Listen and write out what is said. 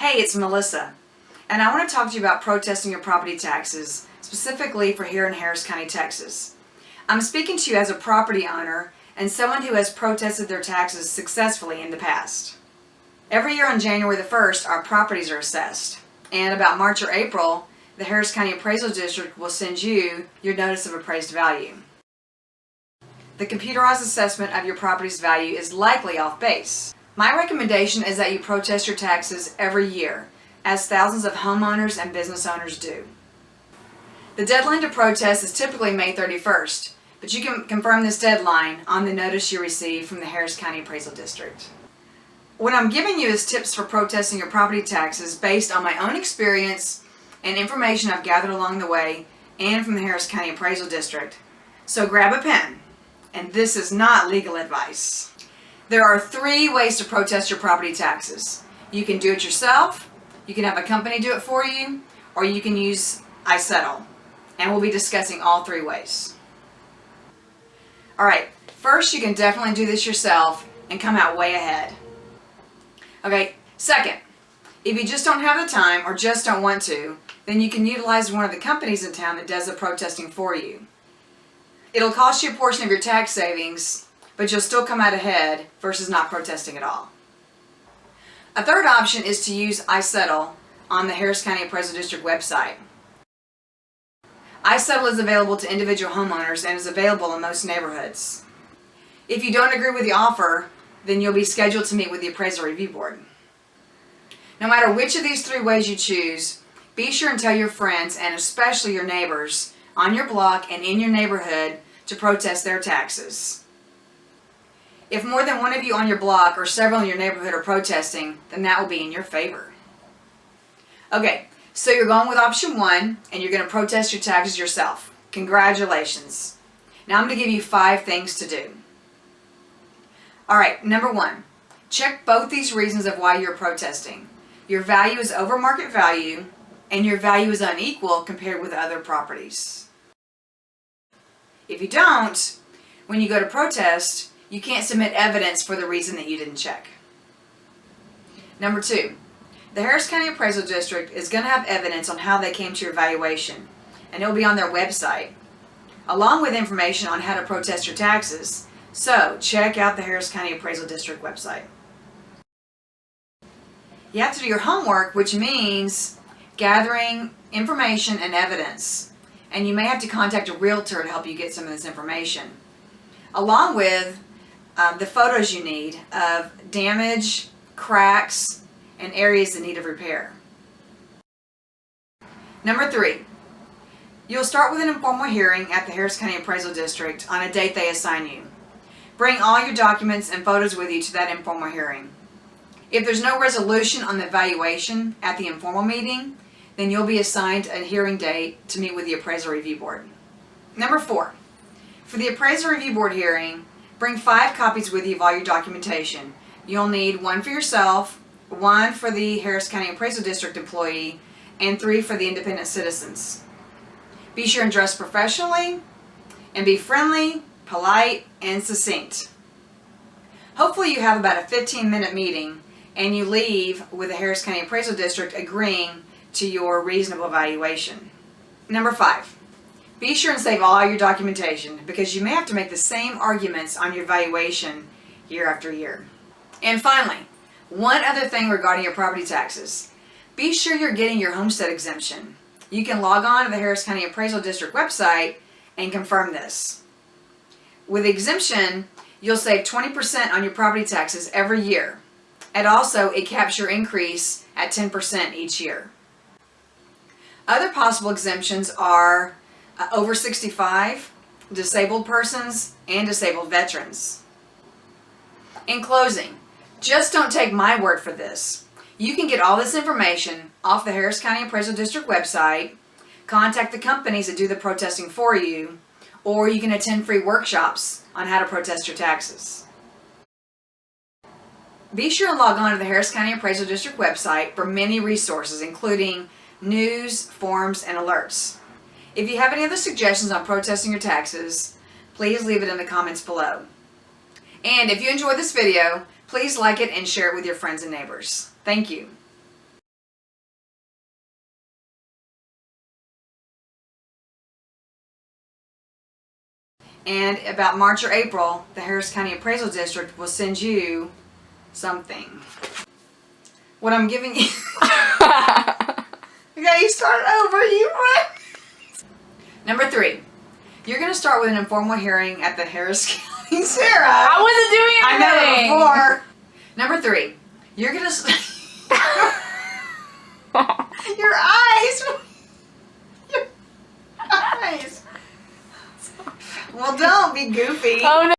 Hey, it's Melissa, and I want to talk to you about protesting your property taxes, specifically for here in Harris County, Texas. I'm speaking to you as a property owner and someone who has protested their taxes successfully in the past. Every year on January the 1st, our properties are assessed, and about March or April, the Harris County Appraisal District will send you your notice of appraised value. The computerized assessment of your property's value is likely off base. My recommendation is that you protest your taxes every year, as thousands of homeowners and business owners do. The deadline to protest is typically May 31st, but you can confirm this deadline on the notice you receive from the Harris County Appraisal District. What I'm giving you is tips for protesting your property taxes based on my own experience and information I've gathered along the way and from the Harris County Appraisal District. So grab a pen, and this is not legal advice. There are 3 ways to protest your property taxes. You can do it yourself, you can have a company do it for you, or you can use iSettle. And we'll be discussing all 3 ways. Alright, first you can definitely do this yourself and come out way ahead. Okay, second, if you just don't have the time or just don't want to, then you can utilize one of the companies in town that does the protesting for you. It'll cost you a portion of your tax savings, but you'll still come out ahead versus not protesting at all. A third option is to use iSettle on the Harris County Appraisal District website. iSettle is available to individual homeowners and is available in most neighborhoods. If you don't agree with the offer, then you'll be scheduled to meet with the Appraisal Review Board. No matter which of these 3 ways you choose, be sure and tell your friends and especially your neighbors on your block and in your neighborhood to protest their taxes. If more than one of you on your block or several in your neighborhood are protesting, then that will be in your favor. Okay, so you're going with option 1 and you're going to protest your taxes yourself. Congratulations. Now I'm going to give you 5 things to do. Alright, number 1, check both these reasons of why you're protesting. Your value is over market value and your value is unequal compared with other properties. If you don't, when you go to protest, you can't submit evidence for the reason that you didn't check. Number 2, the Harris County Appraisal District is going to have evidence on how they came to your valuation, and it will be on their website, along with information on how to protest your taxes. So check out the Harris County Appraisal District website. You have to do your homework, which means gathering information and evidence, and you may have to contact a realtor to help you get some of this information, along with the photos you need of damage, cracks, and areas in need of repair. Number 3, you'll start with an informal hearing at the Harris County Appraisal District on a date they assign you. Bring all your documents and photos with you to that informal hearing. If there's no resolution on the valuation at the informal meeting, then you'll be assigned a hearing date to meet with the Appraisal Review Board. Number 4, for the Appraisal Review Board hearing, bring 5 copies with you of all your documentation. You'll need 1 for yourself, 1 for the Harris County Appraisal District employee, and 3 for the independent citizens. Be sure and dress professionally, and be friendly, polite, and succinct. Hopefully you have about a 15-minute meeting, and you leave with the Harris County Appraisal District agreeing to your reasonable valuation. Number 5. Be sure and save all your documentation because you may have to make the same arguments on your valuation year after year. And finally, one other thing regarding your property taxes. Be sure you're getting your homestead exemption. You can log on to the Harris County Appraisal District website and confirm this. With the exemption, you'll save 20% on your property taxes every year. And also, it caps your increase at 10% each year. Other possible exemptions are over 65, disabled persons, and disabled veterans. In closing, just don't take my word for this. You can get all this information off the Harris County Appraisal District website, contact the companies that do the protesting for you, or you can attend free workshops on how to protest your taxes. Be sure and log on to the Harris County Appraisal District website for many resources, including news, forms, and alerts. If you have any other suggestions on protesting your taxes, please leave it in the comments below. And if you enjoyed this video, please like it and share it with your friends and neighbors. Thank you. And about March or April, the Harris County Appraisal District will send you something. What I'm giving you... Okay, you start over, you run. Number 3, you're going to start with an informal hearing at the Harris County. Sarah! I wasn't doing anything! I know it before. Number 3, you're going to... Your eyes! Your eyes! Well, don't be goofy. Oh no.